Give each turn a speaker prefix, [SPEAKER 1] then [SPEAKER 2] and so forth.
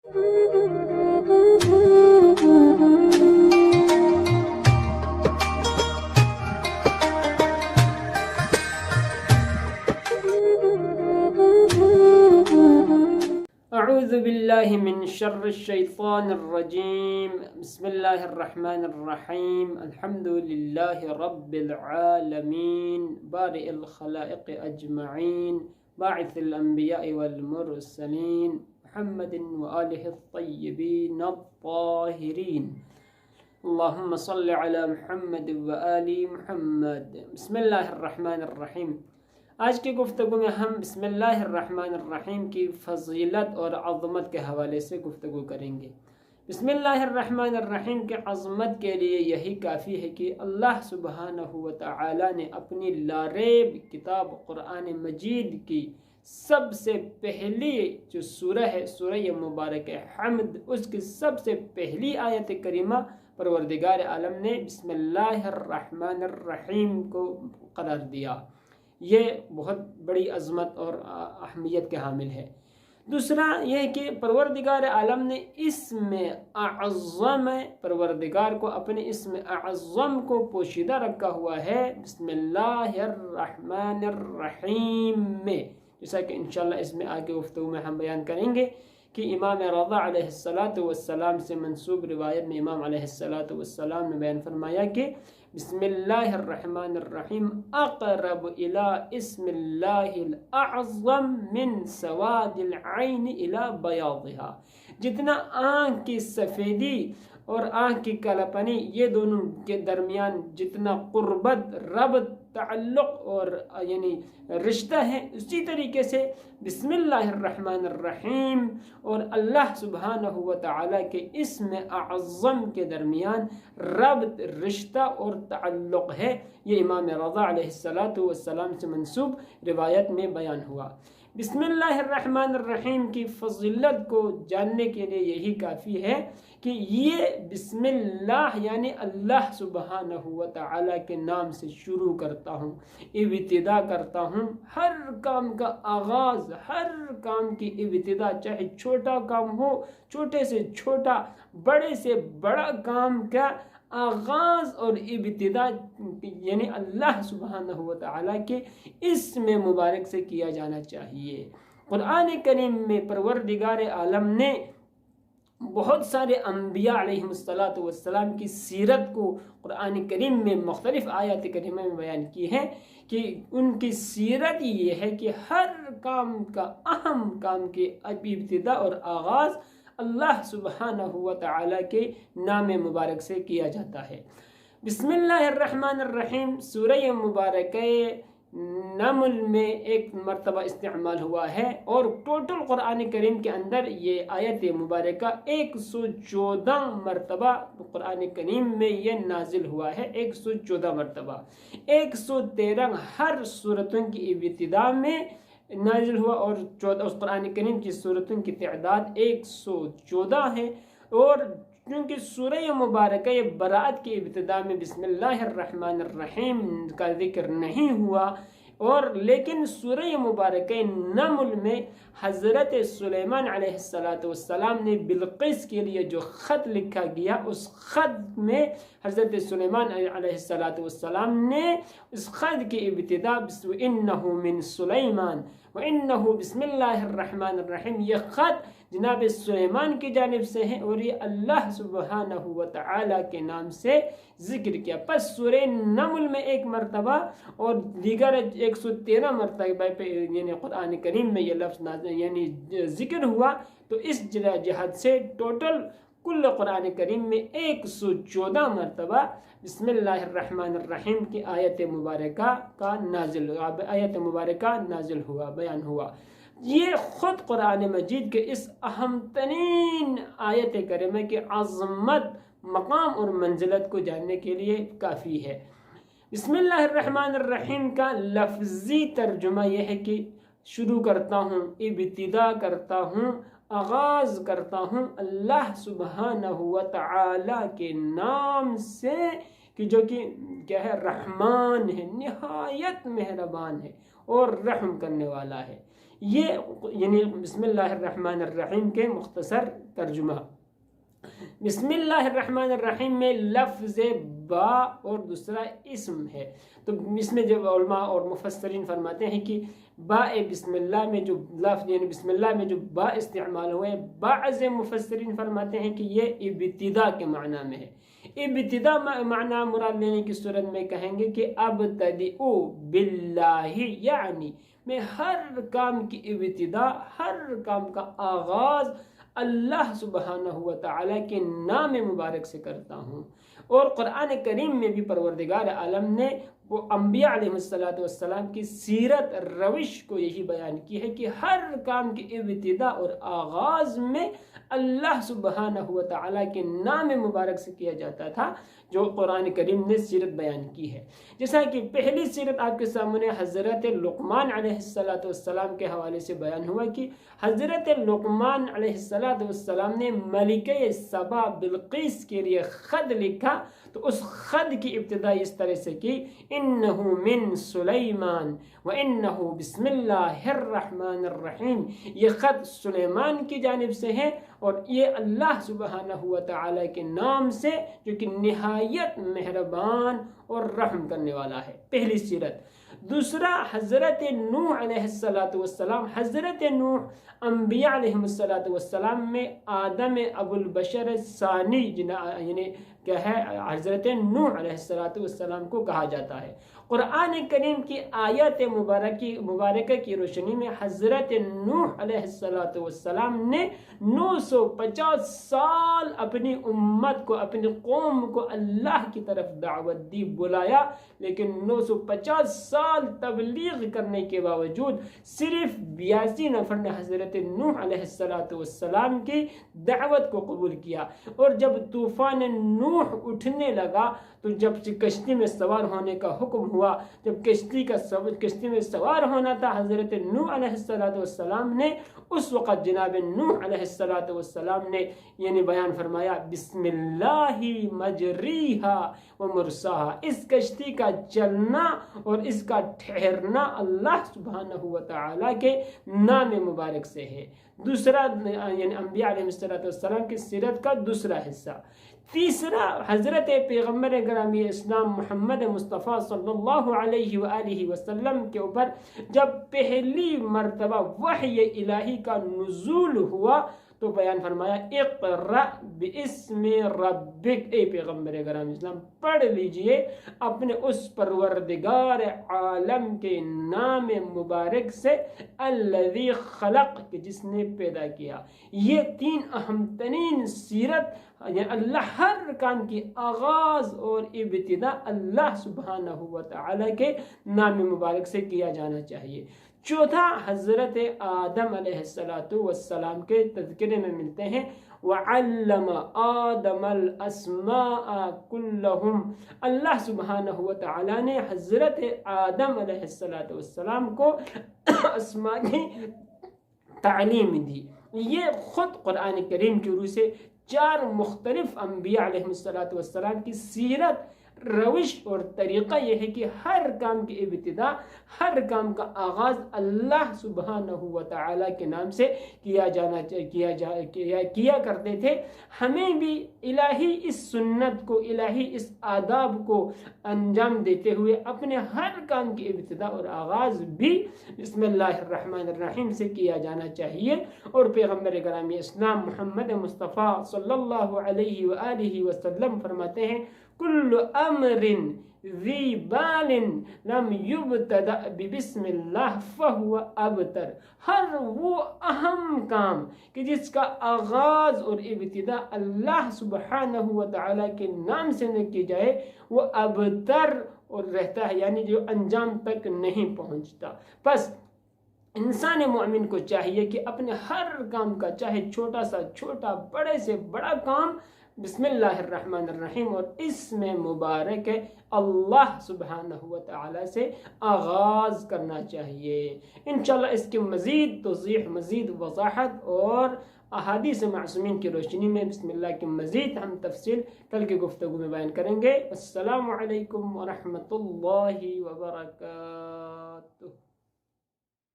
[SPEAKER 1] اعوذ باللہ من شر الشیطان الرجیم بسم اللہ الرحمن الرحیم الحمد للہ رب العالمین بارئ الخلائق اجمعین باعث الانبیاء والمرسلین محمد وآلہ الطیبین الطاہرین اللہم صل علی محمد وآل محمد۔ بسم اللہ الرحمن الرحیم۔ آج کی گفتگو میں ہم بسم اللہ الرحمن الرحیم کی فضیلت اور عظمت کے حوالے سے گفتگو کریں گے۔ بسم اللہ الرحمن الرحیم کے عظمت کے لیے یہی کافی ہے کہ اللہ سبحانہ و تعالی نے اپنی لاریب کتاب قرآن مجید کی سب سے پہلی جو سورہ ہے، سورہ مبارک حمد، اس کی سب سے پہلی آیت کریمہ پروردگار عالم نے بسم اللہ الرحمن الرحیم کو قرار دیا۔ یہ بہت بڑی عظمت اور اہمیت کے حامل ہے۔ دوسرا یہ کہ پروردگار عالم نے اسم اعظم، پروردگار کو اپنے اسم اعظم کو پوشیدہ رکھا ہوا ہے بسم اللہ الرحمن الرحیم میں، جیسا کہ انشاءاللہ اس میں آگے گفتگو میں ہم بیان کریں گے کہ امام رضا علیہ السلام سے منسوب روایت میں امام علیہ السلام نے بیان فرمایا کہ بسم اللہ الرحمن الرحیم اقرب الى اسم اللہ الاعظم من سواد العین الى بیاضها۔ جتنا آنکھ کی سفیدی اور آنکھ کی کالپنی، یہ دونوں کے درمیان جتنا قربت، ربط، تعلق اور یعنی رشتہ ہے، اسی طریقے سے بسم اللہ الرحمن الرحیم اور اللہ سبحانہ و تعالی کے اسم اعظم کے درمیان ربط، رشتہ اور تعلق ہے۔ یہ امام رضا علیہ السلام سے منسوب روایت میں بیان ہوا۔ بسم اللہ الرحمن الرحیم کی فضیلت کو جاننے کے لیے یہی کافی ہے کہ یہ بسم اللہ یعنی اللہ سبحانہ و تعالی کے نام سے شروع کرتا ہوں، ابتدا کرتا ہوں۔ ہر کام کا آغاز، ہر کام کی ابتدا، چاہے چھوٹا کام ہو، چھوٹے سے چھوٹا، بڑے سے بڑا کام کا آغاز اور ابتدا یعنی اللہ سبحانہ و تعالی کے اسم مبارک سے کیا جانا چاہیے۔ قرآن کریم میں پروردگار عالم نے بہت سارے انبیاء علیہ السلام کی سیرت کو قرآن کریم میں مختلف آیات کریمہ میں بیان کی ہے کہ ان کی سیرت یہ ہے کہ ہر کام کا، اہم کام کے ابتدا اور آغاز اللہ سبحانہ و تعالی کے نام مبارک سے کیا جاتا ہے۔ بسم اللہ الرحمن الرحیم سورہ مبارکہ نمل میں ایک مرتبہ استعمال ہوا ہے اور ٹوٹل قرآن کریم کے اندر یہ آیت مبارکہ 114 مرتبہ قرآن کریم میں یہ نازل ہوا ہے، 114 مرتبہ، 113 ہر سورتوں کی ابتدا میں نازل ہوا اور اس قرآن کریم کی سورتوں کی تعداد 114 ہے۔ اور کیونکہ سورہ مبارکہ برات کی ابتدا میں بسم اللہ الرحمن الرحیم کا ذکر نہیں ہوا، اور لیکن سورہ مبارکہ نمل میں حضرت سلیمان علیہ السلام نے بلقیس کے لیے جو خط لکھا گیا، اس خط میں حضرت سلیمان علیہ السلام نے اس خط کی ابتدا وَإِنَّهُ مِن سُلَيْمَانَ وَإِنَّهُ بسم اللہ الرحمن الرحیم، یہ خط جناب سلیمان کی جانب سے ہے اور یہ اللہ سبحانہ و تعالی کے نام سے ذکر کیا۔ پس سورہ نمل میں ایک مرتبہ اور دیگر 113 مرتبہ پہ یعنی قرآن کریم میں یہ لفظ یعنی ذکر ہوا، تو اس جہت سے ٹوٹل کل قرآن کریم میں 114 مرتبہ بسم اللہ الرحمن الرحیم کی آیت مبارکہ نازل ہوا، بیان ہوا۔ یہ خود قرآن مجید کے اس اہم ترین آیت کریمہ کی عظمت، مقام اور منزلت کو جاننے کے لیے کافی ہے۔ بسم اللہ الرحمن الرحیم کا لفظی ترجمہ یہ ہے کہ شروع کرتا ہوں، ابتدا کرتا ہوں، آغاز کرتا ہوں اللہ سبحانہ و تعالی کے نام سے، کہ جو کہ کیا ہے، رحمان ہے، نہایت مہربان ہے اور رحم کرنے والا ہے۔ یہ یعنی بسم اللہ الرحمن الرحیم کے مختصر ترجمہ، بسم اللہ الرحمن الرحیم میں لفظ با اور دوسرا اسم ہے، تو اس میں جب علماء اور مفسرین فرماتے ہیں کہ با بسم اللہ میں جو لفظ یعنی بسم اللہ میں جو با استعمال ہوئے، بعض مفسرین فرماتے ہیں کہ یہ ابتدا کے معنی میں ہے۔ ابتدا معنی مراد لینے کی صورت میں کہیں گے کہ ابتدئو باللہ، یعنی میں ہر کام کی ابتدا، ہر کام کا آغاز اللہ سبحانہ و تعالیٰ کے نام مبارک سے کرتا ہوں۔ اور قرآن کریم میں بھی پروردگار عالم نے وہ انبیاء علیہ السلام کی سیرت روش کو یہی بیان کی ہے کہ ہر کام کی ابتدا اور آغاز میں اللہ سبحانہ و تعالیٰ کے نام مبارک سے کیا جاتا تھا، جو قرآن کریم نے سیرت بیان کی ہے۔ جیسا کہ پہلی سیرت آپ کے سامنے حضرت لقمان علیہ السلام کے حوالے سے بیان ہوا کہ حضرت لقمان علیہ السلام نے ملکہ سبا بلقیس کے لیے خط لکھا، تو اس خط کی ابتدا اس طرح سے کی، انہو من سلیمان و انہو بسم اللہ الرحمن الرحیم، یہ خط سلیمان کی جانب سے ہے اور یہ اللہ سبحانہ و تعالیٰ کے نام سے جو کہ نہایت مہربان اور رحم کرنے والا ہے۔ پہلی سیرت۔ دوسرا حضرت نوح علیہ السلام، حضرت نوح انبیاء علیہ السلام میں آدم ابو البشر ثانی یعنی کیا ہے حضرت نوح علیہ السلام کو کہا جاتا ہے۔ قرآن کریم کی آیت مبارکہ کی روشنی میں حضرت نوح علیہ السلام نے 950 سال اپنی امت کو، اپنی قوم کو اللہ کی طرف دعوت دی، بلایا، لیکن 950 سال تبلیغ کرنے کے باوجود صرف 82 نفر نے حضرت نوح علیہ السلام کی دعوت کو قبول کیا۔ اور جب طوفان نوح اٹھنے لگا تو جب کشتی میں سوار ہونے کا حکم ہوا، جب کشتی میں سوار ہونا تھا حضرت نوح علیہ السلام نے، اس وقت جناب نوح علیہ السلام نے یعنی بیان فرمایا بسم اللہ مجریہا و مرساہا، اس کشتی کا چلنا اور اس کا ٹھہرنا اللہ سبحانہ و تعالیٰ کے نام مبارک سے ہے۔ دوسرا یعنی انبیاء علیہ السلام کی سیرت کا دوسرا حصہ۔ تیسرا حضرت پیغمبر گرامی اسلام محمد مصطفیٰ صلی اللہ علیہ وآلہ وسلم کے اوپر جب پہلی مرتبہ وحی الہی کا نزول ہوا تو بیان فرمایا اقرأ باسم ربک، اے پیغمبر گرامی اسلام پڑھ لیجئے اپنے اس پروردگار عالم کے نام مبارک سے، الذی خلق، کہ جس نے پیدا کیا۔ یہ تین اہم ترین سیرت، یعنی اللہ ہر کام کی آغاز اور ابتدا اللہ سبحانہ و تعالیٰ کے نام مبارک سے کیا جانا چاہیے۔ چوتھا حضرت آدم علیہ السلام کے تذکرے میں ملتے ہیں وَعَلَّمَ آدَمَ الْأَسْمَاءَ كُلَّهُمْ، اللہ سبحانہ و تعالیٰ نے حضرت آدم علیہ السلام کو اسماء کی تعلیم دی۔ یہ خود قرآن کریم کی روح سے 4 مختلف انبیاء علیہ السلام کی سیرت روش اور طریقہ یہ ہے کہ ہر کام کی ابتدا، ہر کام کا آغاز اللہ سبحانہ و تعالیٰ کے نام سے کیا کرتے تھے۔ ہمیں بھی الہی اس سنت کو، الہی اس آداب کو انجام دیتے ہوئے اپنے ہر کام کی ابتدا اور آغاز بھی بسم اللہ الرحمن الرحیم سے کیا جانا چاہیے۔ اور پیغمبر گرامی اسلام محمد مصطفیٰ صلی اللہ علیہ وآلہ وسلم فرماتے ہیں کل امر ذی بال لم یبتدأ ببسم اللہ فہو ابتر، ہر وہ اہم کام کہ جس کا آغاز اور ابتدا اللہ سبحانہ و تعالیٰ کے نام سے نہ کی جائے وہ ابتر اور رہتا ہے، یعنی جو انجام تک نہیں پہنچتا۔ پس انسان مومن کو چاہیے کہ اپنے ہر کام کا، چاہے چھوٹا سا چھوٹا، بڑے سے بڑا کام، بسم اللہ الرحمن الرحیم اور اسم مبارک اللہ سبحانہ و تعالی سے آغاز کرنا چاہیے۔ انشاءاللہ اس کی مزید توضیح، مزید وضاحت اور احادیث معصومین کی روشنی میں بسم اللہ کی مزید ہم تفصیل کل کی گفتگو میں بیان کریں گے۔ السلام علیکم ورحمۃ اللہ وبرکاتہ۔